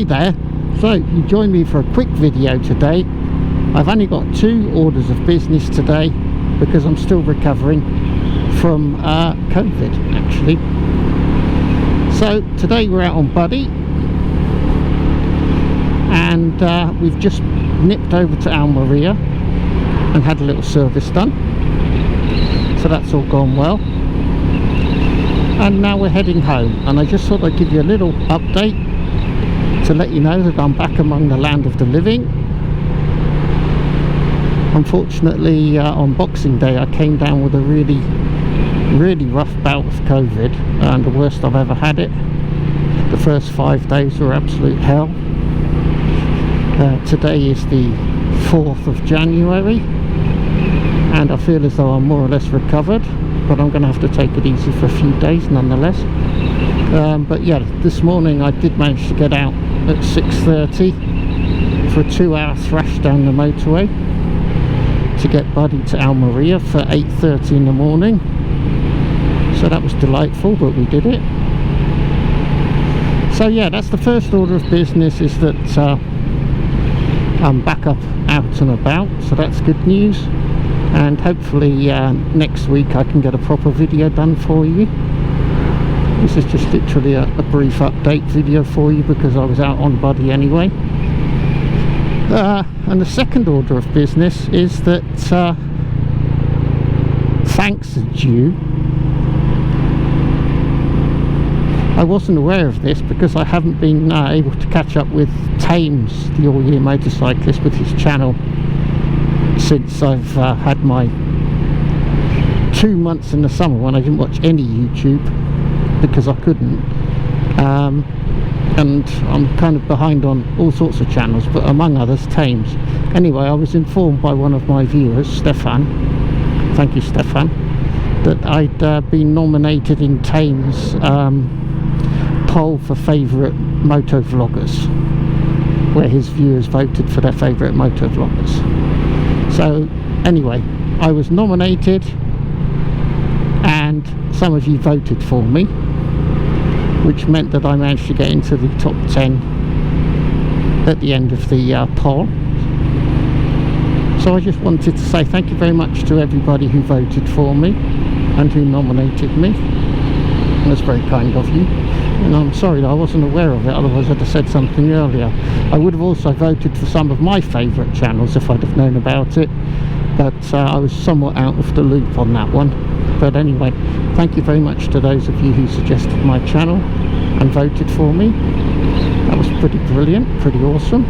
Hi there. So you join me for a quick video today. I've only got 2 orders of business today because I'm still recovering from COVID actually. So today we're out on Buddy and we've just nipped over to Almeria and had a little service done, so that's all gone well. And now we're heading home, and I just thought I'd give you a little update to let you know that I'm back among the land of the living. Unfortunately, on Boxing Day I came down with a really rough bout of COVID, and the worst I've ever had it. The first 5 days were absolute hell. Today is the 4th of January and I feel as though I'm more or less recovered, but I'm going to have to take it easy for a few days nonetheless. But yeah, this morning I did manage to get out at 6:30 for a 2-hour thrash down the motorway to get Buddy to Almeria for 8:30 in the morning. So that was delightful, but we did it. So yeah, that's the first order of business, is that I'm back up out and about, so that's good news. And hopefully next week I can get a proper video done for you. This is just literally a brief update video for you because I was out on Buddy anyway. And the second order of business is that thanks are due. I wasn't aware of this because I haven't been able to catch up with TAYM's, the all-year motorcyclist, with his channel since I've had my 2 months in the summer when I didn't watch any YouTube because I couldn't. And I'm kind of behind on all sorts of channels, but among others TAYM's. Anyway, I was informed by one of my viewers, Stefan, thank you Stefan, that I'd been nominated in TAYM's poll for favourite moto-vloggers, where his viewers voted for their favourite moto-vloggers. So anyway, I was nominated and some of you voted for me, which meant that I managed to get into the top 10 at the end of the poll. So I just wanted to say thank you very much to everybody who voted for me and who nominated me. That's very kind of you, and I'm sorry that I wasn't aware of it, otherwise I'd have said something earlier. I would have also voted for some of my favourite channels if I'd have known about it, but I was somewhat out of the loop on that one. But anyway, thank you very much to those of you who suggested my channel and voted for me. That was pretty brilliant, pretty awesome.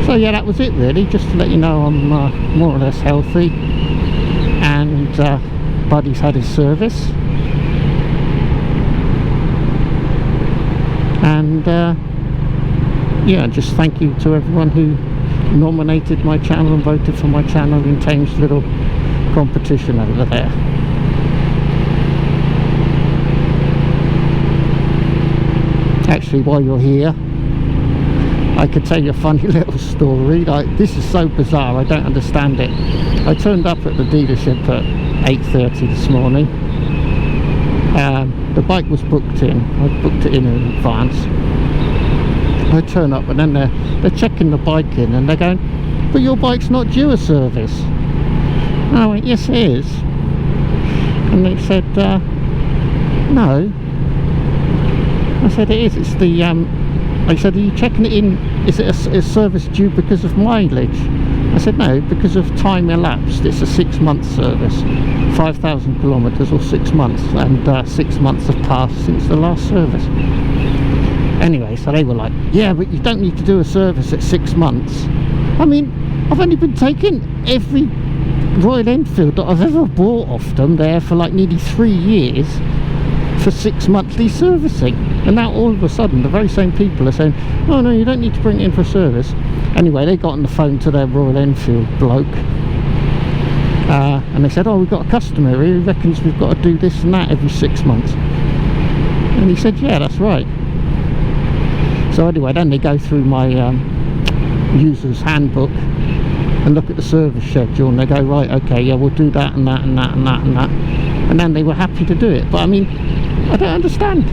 So yeah, that was it really, just to let you know I'm more or less healthy, and Buddy's had his service, and yeah, just thank you to everyone who nominated my channel and voted for my channel in TAYM's little competition over there. Actually, while you're here, I could tell you a funny little story. This is so bizarre, I don't understand it. I turned up at the dealership at 8:30 this morning. The bike was booked in. I booked it in advance. I turn up and then they're checking the bike in and they're going, "But your bike's not due a service." And I went, "Yes it is." And they said, "No." I said, "It is. It's the I said, "Are you checking it in? Is it a service due because of mileage?" I said, "No, because of time elapsed. It's a 6-month service, 5,000 kilometres or 6 months, and 6 months have passed since the last service." Anyway, so they were like, "Yeah, but you don't need to do a service at 6 months." I mean, I've only been taking every Royal Enfield that I've ever bought off them there for like nearly 3 years for 6 monthly servicing, and now all of a sudden the very same people are saying, "Oh no, you don't need to bring it in for a service." Anyway, they got on the phone to their Royal Enfield bloke and they said, "Oh, we've got a customer here who reckons we've got to do this and that every 6 months." And he said, "Yeah, that's right." So anyway, then they go through my user's handbook and look at the service schedule, and they go, "Right, okay, yeah, we'll do that and that and that and that and that and that." And then they were happy to do it. But I mean, I don't understand.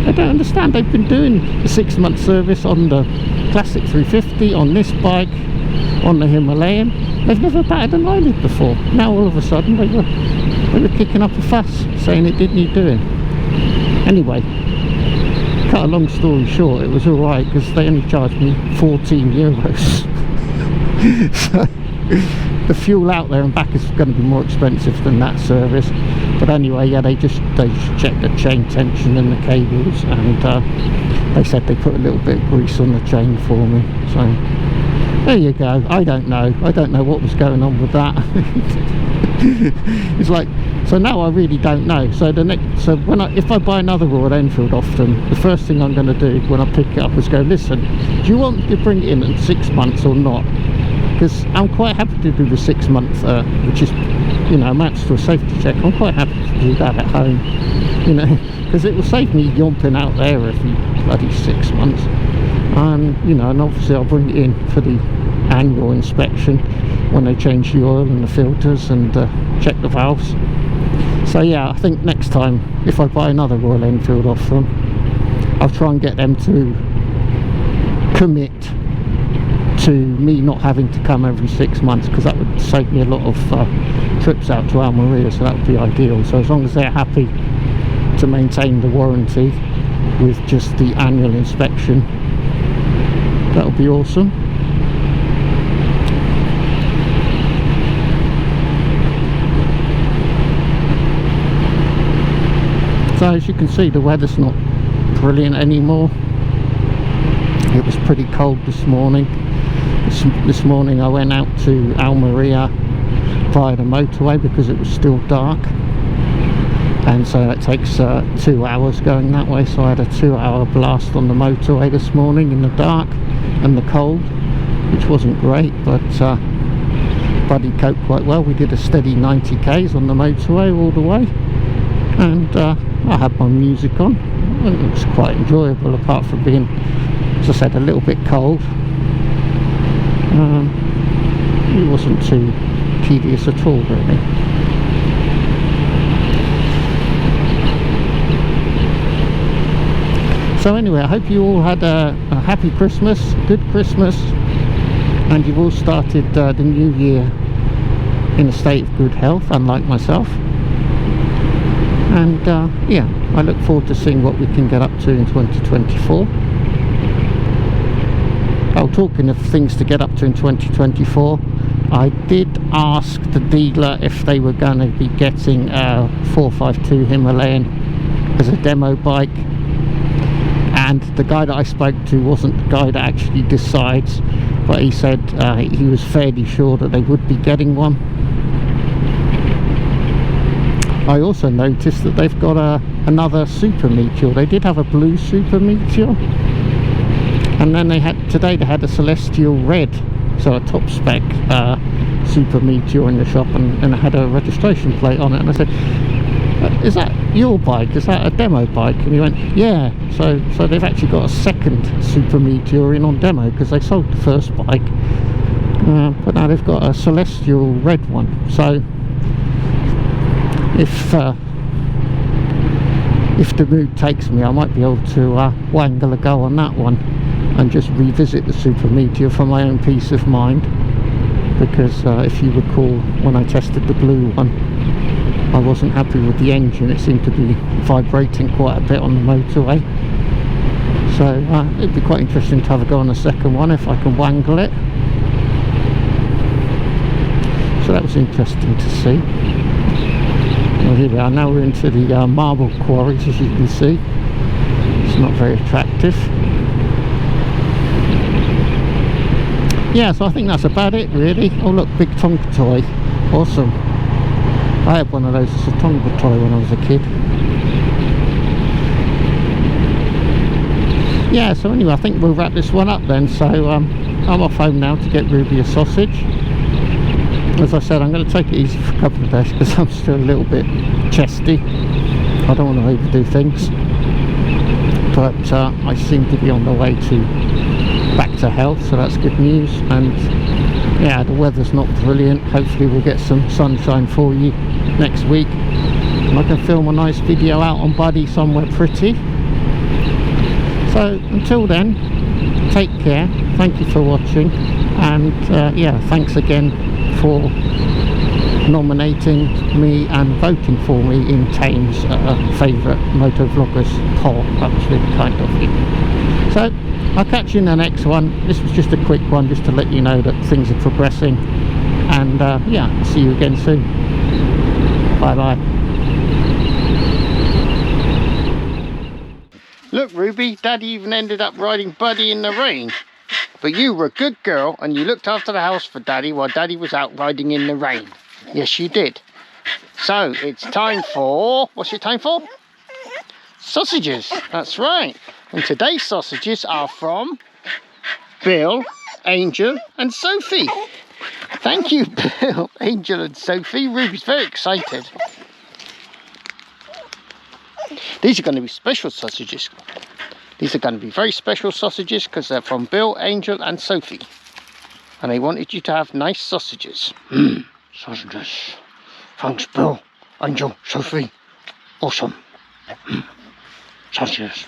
I don't understand. They've been doing the 6-month service on the Classic 350, on this bike, on the Himalayan. They've never batted an eyelid before. Now all of a sudden they were kicking up a fuss, saying it didn't need doing. Anyway, cut a long story short, it was alright because they only charged me €14. So the fuel out there and back is going to be more expensive than that service. But anyway, yeah, they just checked the chain tension and the cables, and they said they put a little bit of grease on the chain for me. So there you go. I don't know what was going on with that. It's like, so now I really don't know. So if I buy another Royal Enfield off them, the first thing I'm going to do when I pick it up is go, listen, do you want me to bring it in 6 months or not? Because I'm quite happy to do the 6 month, which is, you know, amounts to a safety check. I'm quite happy to do that at home, you know, because it will save me yomping out there every bloody 6 months. You know, and obviously I'll bring it in for the annual inspection when they change the oil and the filters and check the valves. So yeah, I think next time if I buy another Royal Enfield off them, I'll try and get them to commit to me not having to come every 6 months, because that would save me a lot of trips out to Almeria, so that would be ideal. So as long as they're happy to maintain the warranty with just the annual inspection, that would be awesome. So as you can see, the weather's not brilliant anymore. It was pretty cold this morning. This morning I went out to Almeria via the motorway because it was still dark, and so it takes 2 hours going that way. So I had a 2-hour blast on the motorway this morning in the dark and the cold, which wasn't great, but Buddy coped quite well. We did a steady 90 k's on the motorway all the way, and I had my music on, and it was quite enjoyable, apart from being, as I said, a little bit cold. It wasn't too tedious at all, really. So anyway, I hope you all had a happy Christmas, good Christmas, and you've all started the new year in a state of good health, unlike myself. And yeah, I look forward to seeing what we can get up to in 2024. Oh, talking of things to get up to in 2024, I did ask the dealer if they were going to be getting a 452 Himalayan as a demo bike, and the guy that I spoke to wasn't the guy that actually decides, but he said he was fairly sure that they would be getting one. I also noticed that they've got another Super Meteor. They did have a blue Super Meteor, and then today they had a Celestial Red, so a top spec Super Meteor in the shop, and it had a registration plate on it. And I said, is that your bike? Is that a demo bike? And he went, yeah. So they've actually got a second Super Meteor in on demo, because they sold the first bike, but now they've got a Celestial Red one. So if the mood takes me, I might be able to wangle a go on that one and just revisit the Super Meteor for my own peace of mind, because if you recall, when I tested the blue one, I wasn't happy with the engine. It seemed to be vibrating quite a bit on the motorway. So it'd be quite interesting to have a go on the second one if I can wangle it. So that was interesting to see. Well, here we are, now we're into the marble quarries, as you can see. It's not very attractive. Yeah, so I think that's about it, really. Oh look, big Tonga toy. Awesome. I had one of those as a Tonga toy when I was a kid. Yeah, so anyway, I think we'll wrap this one up then. So I'm off home now to get Ruby a sausage. As I said, I'm going to take it easy for a couple of days because I'm still a little bit chesty. I don't want to overdo things, but I seem to be on the way to back to health, so that's good news. And yeah, the weather's not brilliant. Hopefully we'll get some sunshine for you next week, and I can film a nice video out on Buddy somewhere pretty. So until then, take care, thank you for watching, and yeah, thanks again for nominating me and voting for me in TAYM's favourite moto-vloggers poll. That was really kind of you. So I'll catch you in the next one. This was just a quick one just to let you know that things are progressing, and yeah, I'll see you again soon. Bye bye. Look, Ruby, Daddy even ended up riding Buddy in the rain. But you were a good girl and you looked after the house for Daddy while Daddy was out riding in the rain. Yes, you did. So it's time for, what's it time for? Sausages. That's right. And today's sausages are from Bill, Angel and Sophie. Thank you, Bill, Angel and Sophie. Ruby's very excited. These are going to be special sausages. These are going to be very special sausages because they're from Bill, Angel and Sophie. And they wanted you to have nice sausages. Sausages. Thanks, Bill, Angel, Sophie. Awesome. Sausages.